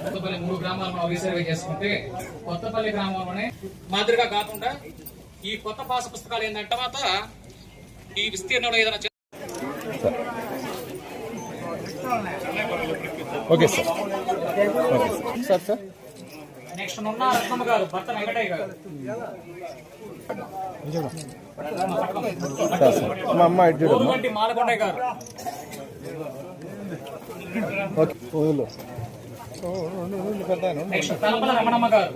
కొత్తపల్లి 3 గ్రామాలను రీసర్వే చేసుకుంటే కొత్తపల్లి గ్రామంలోనే మాదిరిగా కాకుండా ఈ కొత్త పాస్ పుస్తకాలు ఏంటంటే తర్వాత ఈ విస్తీర్ణంలో ఏదైనా okay sir. Sir sir next ఉన్న రత్నమ్మ గారు భర్త వెంకటయ్య గారు మా అమ్మ మాలకొండయ్య గారు నెక్స్ట్ తలపల రమణమ్మ గారు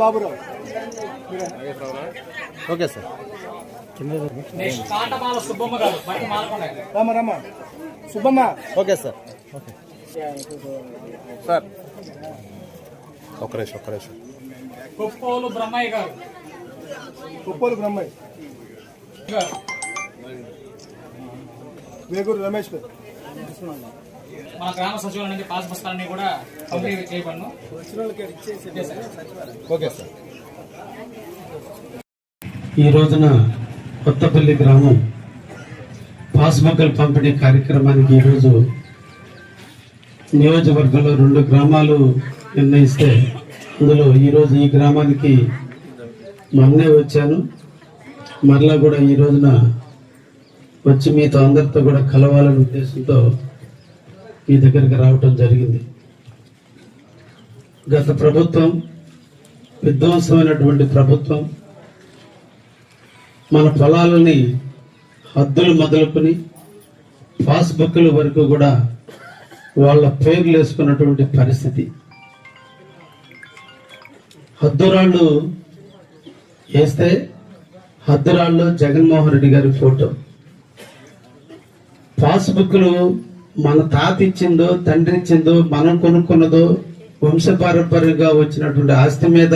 Baburao. Okay sir. Next Kantamala Subbamma గారు Batti Malakondaiah Rama Subbamma. Okay sir. Okay sir. ఒక్క నిమిషం. కుప్పోలు బ్రహ్మయ్య గారు గారు వేగూరు రమేష్ గారు. మన గ్రామ సచివాలయం నుంచి పాస్ పుస్తకాలన్నీ కూడా పంపిణీ చేయబడను. Okay sir. ఈ రోజున కొత్తపల్లి గ్రామం పాస్బుక్ల పంపిణీ కార్యక్రమానికి ఈరోజు నియోజకవర్గంలో 2 గ్రామాలు నిర్ణయిస్తే అందులో ఈరోజు ఈ గ్రామానికి మొన్నే వచ్చాను. మరలా కూడా ఈ రోజున వచ్చి మీతో అందరితో కూడా కలవాలనే ఉద్దేశంతో మీ దగ్గరికి రావటం జరిగింది. గత ప్రభుత్వం విధ్వంసమైనటువంటి ప్రభుత్వం మన పొలాలని హద్దులు మొదలుకొని పాస్బుక్ల వరకు కూడా వాళ్ళ పేర్లు వేసుకున్నటువంటి పరిస్థితి. హద్దురాళ్ళు వేస్తే హద్దురాళ్ళు జగన్మోహన్ రెడ్డి గారి ఫోటో, పాస్బుక్లు మన తాత ఇచ్చిందో తండ్రి ఇచ్చిందో మనం కొనుక్కున్నదో వంశపారంపర్యంగా వచ్చినటువంటి ఆస్తి మీద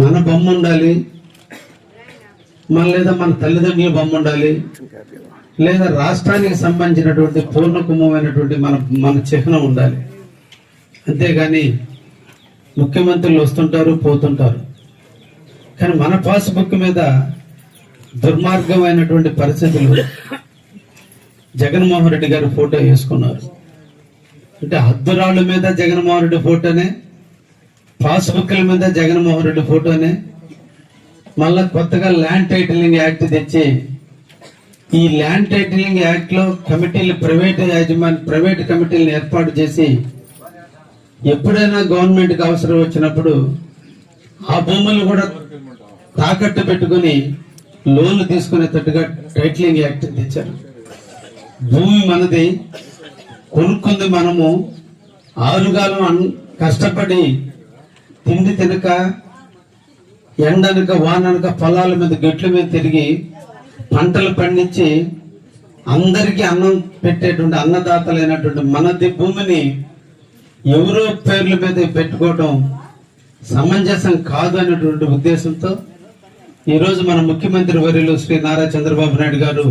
మన బొమ్మ ఉండాలి, లేదా మన తల్లిదండ్రుల బొమ్మ ఉండాలి, లేదా రాష్ట్రానికి సంబంధించినటువంటి పూర్ణకుమమైనటువంటి మన చిహ్నం ఉండాలి. అంతేగాని ముఖ్యమంత్రులు వస్తుంటారు పోతుంటారు, కానీ మన పాస్బుక్ మీద దుర్మార్గమైనటువంటి పరిస్థితులు జగన్మోహన్ రెడ్డి గారి ఫోటో వేసుకున్నారు. అంటే హద్దురాళ్ళ మీద జగన్మోహన్ రెడ్డి ఫోటోనే, పాస్బుక్ల మీద జగన్మోహన్ రెడ్డి ఫోటోనే, మళ్ళా కొత్తగా ల్యాండ్ టైటిలింగ్ యాక్ట్ తెచ్చి ఈ ల్యాండ్ టైటిలింగ్ యాక్ట్ లో కమిటీలు ప్రైవేట్ కమిటీలను ఏర్పాటు చేసి ఎప్పుడైనా గవర్నమెంట్ కి అవసరం వచ్చినప్పుడు ఆ భూములు కూడా తాకట్టు పెట్టుకుని లోన్లు తీసుకునేటట్టుగా టైటిలింగ్ యాక్ట్ తెచ్చారు. భూమి మనది, కొనుక్కుంది మనము, ఆరుగాలం కష్టపడి తిండి తినక ఎండనక వాననక పొలాల మీద గట్ల మీద తిరిగి పంటలు పండించి అందరికీ అన్నం పెట్టేటువంటి అన్నదాతలైనటువంటి మనది భూమిని ఎవరో పేర్ల మీద పెట్టుకోవడం సమంజసం కాదు అనేటువంటి ఉద్దేశంతో ఈరోజు మన ముఖ్యమంత్రి వర్యులు శ్రీ నారా చంద్రబాబు నాయుడు గారు